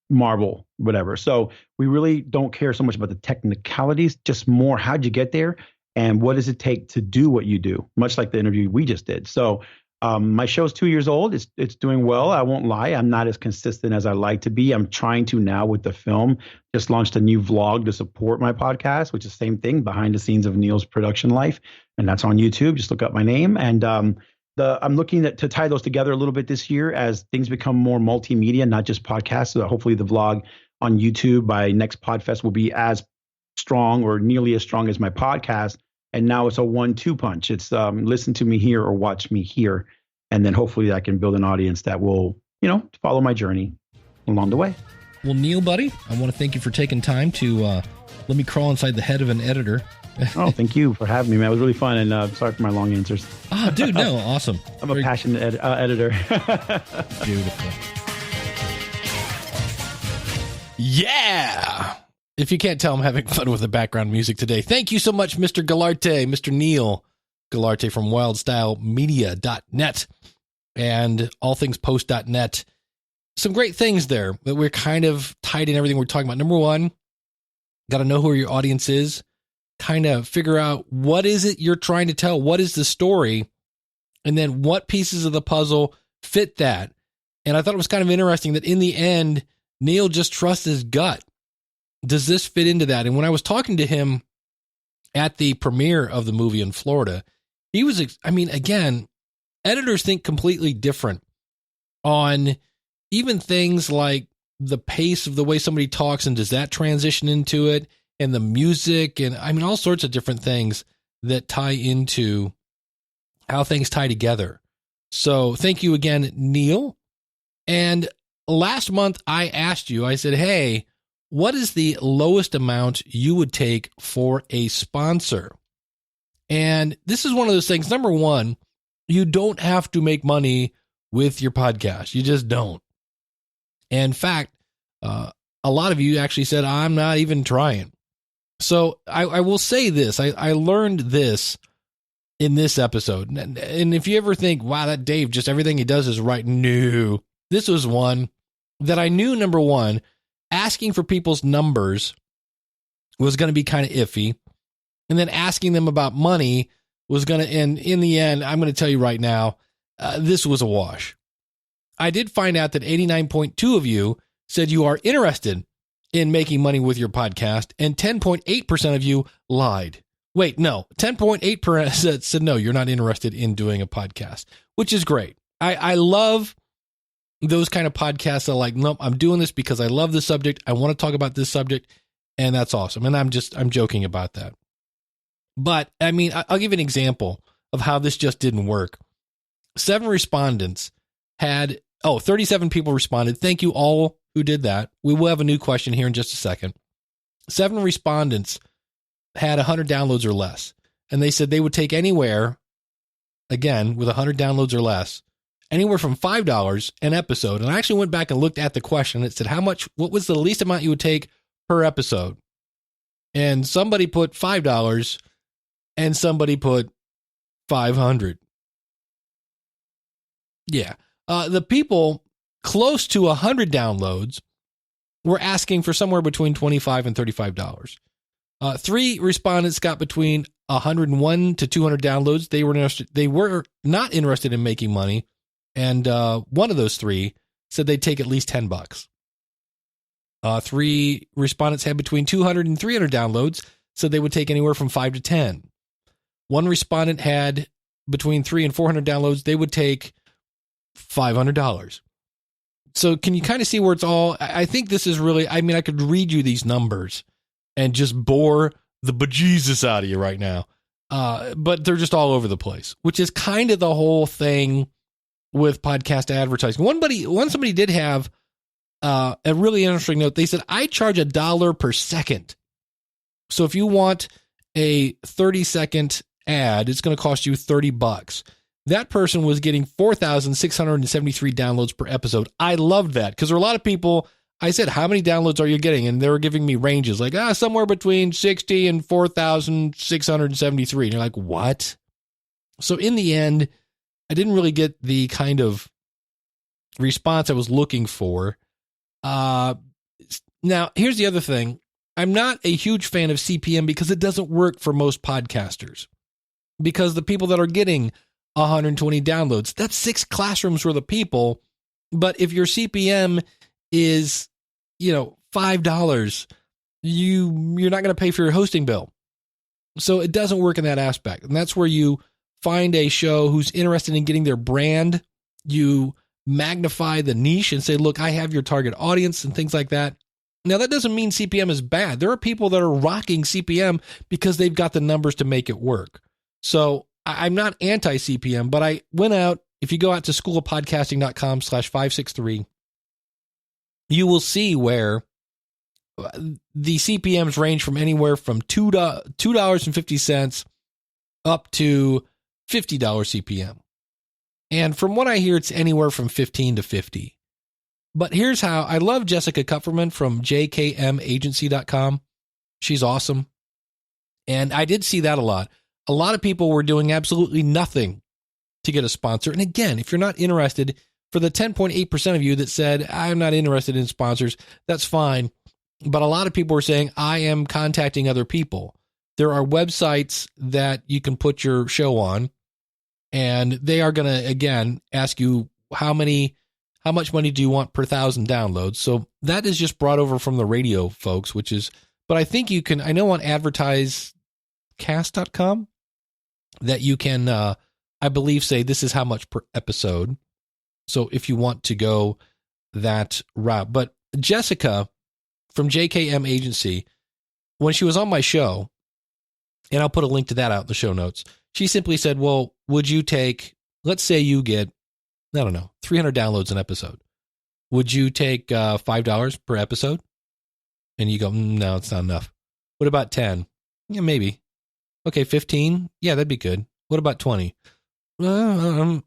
Marvel, whatever. So we really don't care so much about the technicalities, just more how'd you get there and what does it take to do what you do, much like the interview we just did. So my show's 2 years old. It's doing well. I won't lie. I'm not as consistent as I like to be. I'm trying to now with the film. Just launched a new vlog to support my podcast, which is the same thing, behind the scenes of Niel's production life. And that's on YouTube. Just look up my name. And I'm looking to tie those together a little bit this year as things become more multimedia, not just podcasts. So hopefully the vlog on YouTube by next Podfest will be as strong or nearly as strong as my podcast. And now it's a 1-2 punch. It's listen to me here or watch me here. And then hopefully I can build an audience that will, follow my journey along the way. Well, Niel, buddy, I want to thank you for taking time to let me crawl inside the head of an editor. Oh, thank you for having me, man. It was really fun. And sorry for my long answers. Oh, dude, no, awesome. I'm a passionate editor. Beautiful. Yeah. If you can't tell, I'm having fun with the background music today. Thank you so much, Mr. Guilarte, Mr. Niel Guilarte from wildstylemedia.net and allthingspost.net. Some great things there that we're kind of tied in everything we're talking about. Number 1, got to know who your audience is, kind of figure out what is it you're trying to tell, what is the story, and then what pieces of the puzzle fit that. And I thought it was kind of interesting that in the end, Niel just trusts his gut. Does this fit into that? And when I was talking to him at the premiere of the movie in Florida. He was, I mean, again, editors think completely different on even things like the pace of the way somebody talks and does that transition into it, and the music, and I mean, all sorts of different things that tie into how things tie together. So thank you again, Niel. And last month I asked you, I said, hey, what is the lowest amount you would take for a sponsor? And this is one of those things. Number one, you don't have to make money with your podcast. You just don't. In fact, a lot of you actually said, I'm not even trying. So I will say this. I learned this in this episode. And if you ever think, wow, that Dave, just everything he does is right. No, this was one that I knew, number one, asking for people's numbers was going to be kind of iffy. And then asking them about money was going to end. In the end, I'm going to tell you right now, this was a wash. I did find out that 89.2 of you said you are interested in making money with your podcast, and 10.8% of you lied. Wait, no, 10.8% said no, you're not interested in doing a podcast, which is great. I love those kind of podcasts that are like, nope, I'm doing this because I love the subject. I want to talk about this subject, and that's awesome. And I'm joking about that. But I mean, I'll give you an example of how this just didn't work. 7 respondents had, 37 people responded. Thank you all who did that. We will have a new question here in just a second. 7 respondents had 100 downloads or less. And they said they would take anywhere, again, with 100 downloads or less, anywhere from $5 an episode. And I actually went back and looked at the question. It said, what was the least amount you would take per episode? And somebody put $5 and somebody put 500. Yeah. The people close to 100 downloads were asking for somewhere between $25 and $35. 3 respondents got between 101 to 200 downloads. They were not interested in making money. And one of those 3 said they'd take at least $10. 3 respondents had between 200 and 300 downloads, so they would take anywhere from 5 to 10. 1 respondent had between 300 and 400 downloads. They would take $500. So can you kind of see where it's all? I think this is really, I mean, I could read you these numbers and just bore the bejesus out of you right now. But they're just all over the place, which is kind of the whole thing with podcast advertising. Somebody did have a really interesting note. They said, I charge $1 per second. So if you want a 30-second ad, it's going to cost you $30. That person was getting 4,673 downloads per episode. I loved that because there are a lot of people. I said, how many downloads are you getting? And they were giving me ranges like, somewhere between 60 and 4,673. And you're like, what? So in the end, I didn't really get the kind of response I was looking for. Now, here's the other thing. I'm not a huge fan of CPM because it doesn't work for most podcasters. Because the people that are getting 120 downloads, that's 6 classrooms worth of people. But if your CPM is, $5, you're not going to pay for your hosting bill. So it doesn't work in that aspect. And that's where you find a show who's interested in getting their brand. You magnify the niche and say, look, I have your target audience and things like that. Now, that doesn't mean CPM is bad. There are people that are rocking CPM because they've got the numbers to make it work. So I'm not anti-CPM, but I went out. If you go out to schoolofpodcasting.com/563, you will see where the CPMs range from anywhere from $2.50 up to $50 CPM. And from what I hear, it's anywhere from 15 to 50. But here's how. I love Jessica Kupferman from jkmagency.com. She's awesome. And I did see that a lot. A lot of people were doing absolutely nothing to get a sponsor. And again, if you're not interested, for the 10.8% of you that said, I'm not interested in sponsors, that's fine. But a lot of people were saying, I am contacting other people. There are websites that you can put your show on, and they are going to, again, ask you how much money do you want per 1,000 downloads? So that is just brought over from the radio folks, but I think you can, I know on podcast.com that you can, I believe, say this is how much per episode. So if you want to go that route. But Jessica from JKM Agency, when she was on my show, and I'll put a link to that out in the show notes, she simply said, well, would you take, let's say you get, I don't know, 300 downloads an episode. Would you take $5 per episode? And you go, no, it's not enough. What about 10? Yeah, maybe. Okay, 15? Yeah, that'd be good. What about 20? Well,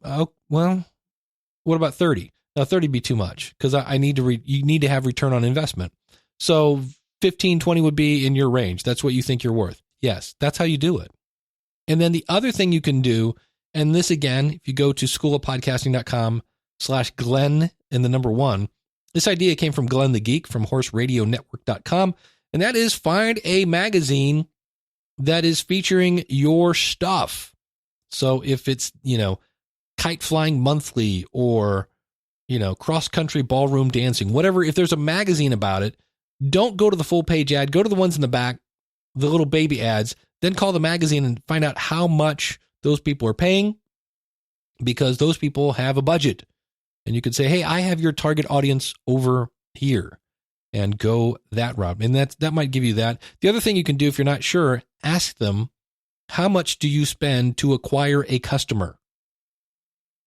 what about 30? Now, 30 would be too much because I need to, you need to have return on investment. So 15, 20 would be in your range. That's what you think you're worth. Yes, that's how you do it. And then the other thing you can do, and this again, if you go to schoolofpodcasting.com/Glenn and the number 1, this idea came from Glenn the Geek from horseradionetwork.com. And that is find a magazine that is featuring your stuff. So if it's, Kite Flying Monthly or, Cross Country Ballroom Dancing, whatever, if there's a magazine about it, don't go to the full page ad. Go to the ones in the back, the little baby ads, then call the magazine and find out how much those people are paying, because those people have a budget. And you could say, hey, I have your target audience over here, and go that route. And that might give you that. The other thing you can do, if you're not sure, ask them, how much do you spend to acquire a customer?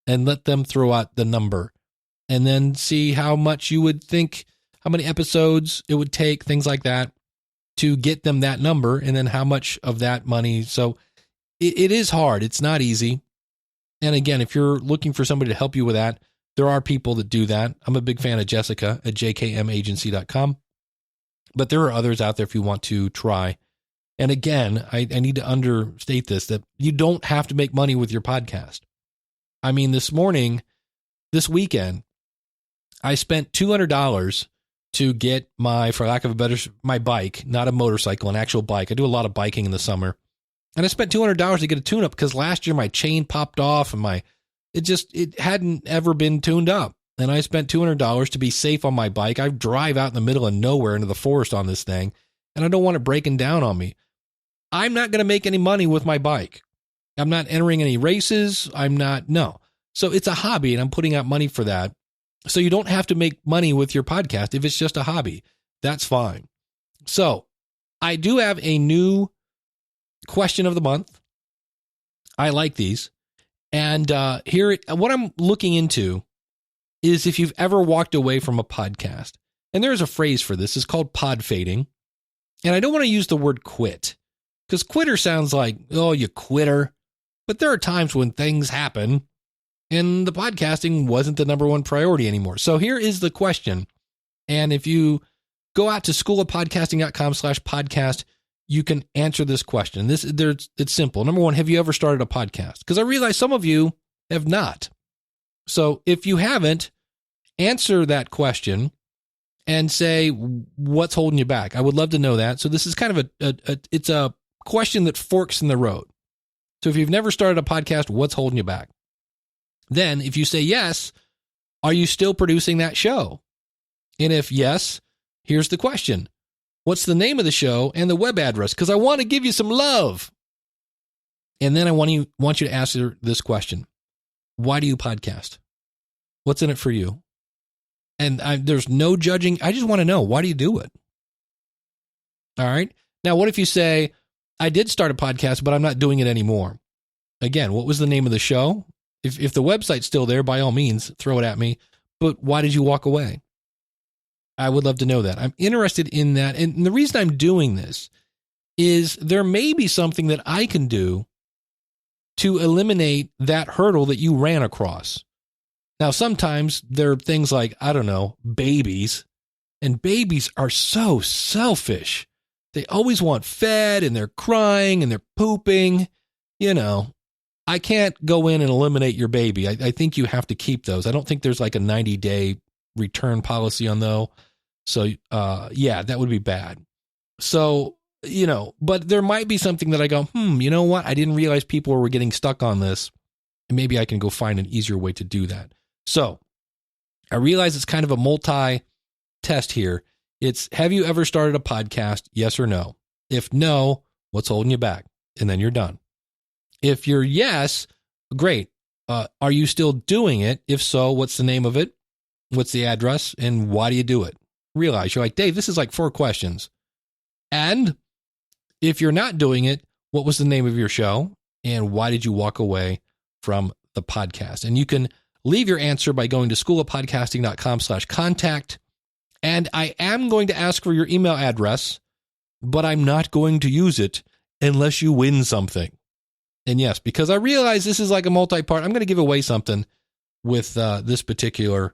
And let them throw out the number, and then see how much you would think, how many episodes it would take, things like that, to get them that number, and then how much of that money. So it is hard. It's not easy. And again, if you're looking for somebody to help you with that, there are people that do that. I'm a big fan of Jessica at jkmagency.com, but there are others out there if you want to try. And again, I need to understate this, that you don't have to make money with your podcast. I mean, this weekend, I spent $200 to get my, for lack of a better, my bike, not a motorcycle, an actual bike. I do a lot of biking in the summer. And I spent $200 to get a tune-up because last year my chain popped off and it hadn't ever been tuned up. And I spent $200 to be safe on my bike. I drive out in the middle of nowhere into the forest on this thing, and I don't want it breaking down on me. I'm not going to make any money with my bike. I'm not entering any races. No. So it's a hobby, and I'm putting out money for that. So you don't have to make money with your podcast if it's just a hobby. That's fine. So I do have a new question of the month. I like these. And what I'm looking into is if you've ever walked away from a podcast. And there's a phrase for this. It's called pod fading. And I don't want to use the word quit, because quitter sounds like, oh, you quitter. But there are times when things happen and the podcasting wasn't the number one priority anymore. So here is the question. And if you go out to schoolofpodcasting.com/podcast, you can answer this question. It's simple. Number one, have you ever started a podcast? Because I realize some of you have not. So if you haven't, answer that question and say, what's holding you back? I would love to know that. So this is kind of it's a question that forks in the road. So if you've never started a podcast, what's holding you back? Then if you say yes, are you still producing that show? And if yes, here's the question. What's the name of the show and the web address? Because I want to give you some love. And then I want you to answer this question. Why do you podcast? What's in it for you? And there's no judging. I just want to know, why do you do it? All right. Now, what if you say, I did start a podcast, but I'm not doing it anymore? Again, what was the name of the show? If the website's still there, by all means, throw it at me. But why did you walk away? I would love to know that. I'm interested in that. And the reason I'm doing this is there may be something that I can do to eliminate that hurdle that you ran across. Now, sometimes there are things like, I don't know, babies. And babies are so selfish. They always want fed, and they're crying and they're pooping. I can't go in and eliminate your baby. I think you have to keep those. I don't think there's like a 90-day return policy on those. So, that would be bad. So, but there might be something that I go, you know what? I didn't realize people were getting stuck on this. And maybe I can go find an easier way to do that. So I realize it's kind of a multi-test here. It's, have you ever started a podcast? Yes or no? If no, what's holding you back? and then you're done. If you're yes, great. Are you still doing it? If so, what's the name of it? What's the address? And why do you do it? Realize you're like, Dave, this is like 4 questions. And if you're not doing it, what was the name of your show? And why did you walk away from the podcast? And you can leave your answer by going to schoolofpodcasting.com/contact. And I am going to ask for your email address, but I'm not going to use it unless you win something. And yes, because I realize this is like a multi-part, I'm going to give away something with this particular,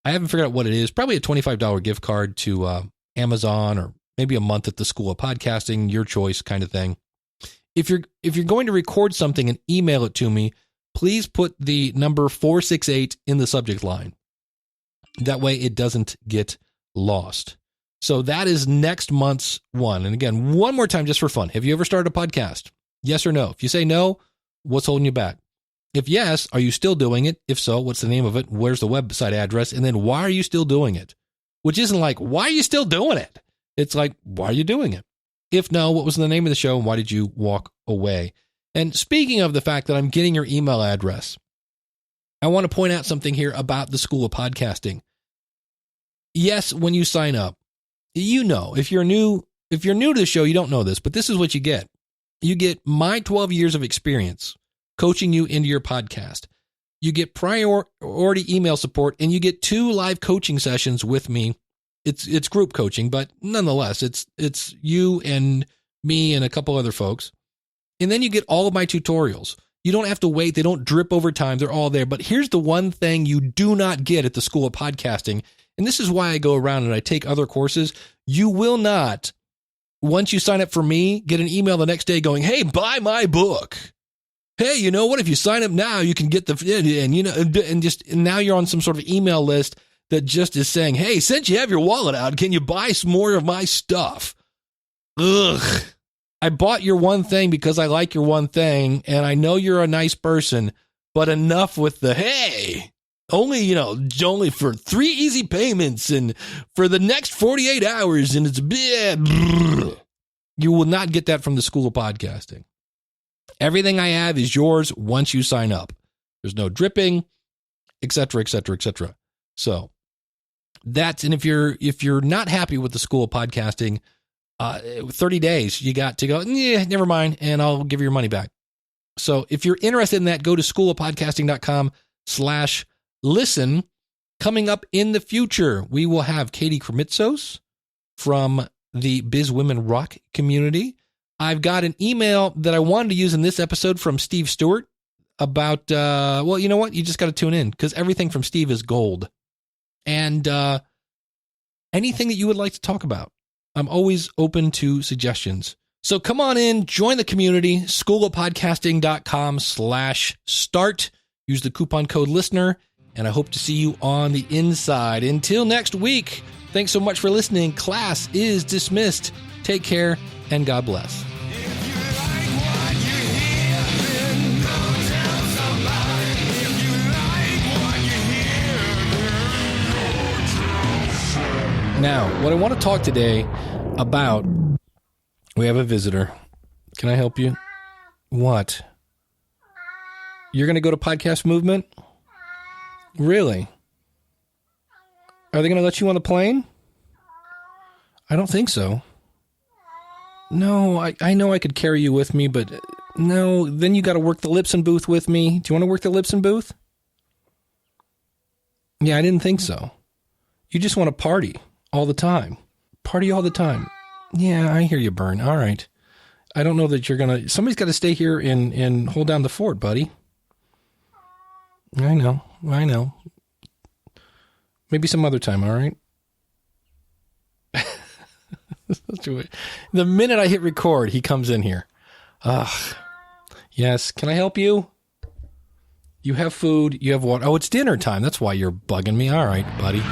I haven't figured out what it is, probably a $25 gift card to Amazon, or maybe a month at the School of Podcasting, your choice kind of thing. If you're going to record something and email it to me, please put the number 468 in the subject line. That way it doesn't get lost. So that is next month's one. And again, one more time, just for fun. Have you ever started a podcast? Yes or no? If you say no, what's holding you back? If yes, are you still doing it? If so, what's the name of it? Where's the website address? And then why are you still doing it? Which isn't like, why are you still doing it? It's like, why are you doing it? If no, what was the name of the show and why did you walk away? And speaking of the fact that I'm getting your email address, I want to point out something here about the School of Podcasting. Yes, when you sign up, you know, if you're new to the show, you don't know this, but this is what you get. You get my 12 years of experience coaching you into your podcast. You get priority email support, and you get 2 live coaching sessions with me. It's group coaching, but nonetheless, it's you and me and a couple other folks. And then you get all of my tutorials. You don't have to wait. They don't drip over time. They're all there. But here's the one thing you do not get at the School of Podcasting. And this is why I go around and I take other courses. You will not, once you sign up for me, get an email the next day going, hey, buy my book. Hey, you know what? If you sign up now, you can get and now you're on some sort of email list that just is saying, hey, since you have your wallet out, can you buy some more of my stuff? Ugh. I bought your one thing because I like your one thing, and I know you're a nice person, but enough with the, hey, only for 3 easy payments and for the next 48 hours, and it's bleh. You will not get that from the School of Podcasting. Everything I have is yours once you sign up. There's no dripping, et cetera, et cetera, et cetera. So that's, and if you're not happy with the School of Podcasting, 30 days, you got to go, never mind, and I'll give you your money back. So if you're interested in that, go to schoolofpodcasting.com/listen. Coming up in the future, we will have Katie Kremitzos from the Biz Women Rock community. I've got an email that I wanted to use in this episode from Steve Stewart about, well, you know what? You just got to tune in because everything from Steve is gold. And anything that you would like to talk about, I'm always open to suggestions. So come on in, join the community, schoolofpodcasting.com/start. Use the coupon code LISTENER, and I hope to see you on the inside. Until next week, thanks so much for listening. Class is dismissed. Take care, and God bless. Now, what I want to talk today about, we have a visitor. Can I help you? What? You're going to go to Podcast Movement? Really? Are they going to let you on the plane? I don't think so. No, I know I could carry you with me, but no, then you got to work the Lipson booth with me. Do you want to work the Lipson booth? Yeah, I didn't think so. You just want to party all the time. Party all the time. Yeah, I hear you, Bern. All right. I don't know that you're going to... Somebody's got to stay here and hold down the fort, buddy. I know. Maybe some other time, all right? The minute I hit record, he comes in here. Yes. Can I help you? You have food. You have water. Oh, it's dinner time. That's why you're bugging me. All right, buddy.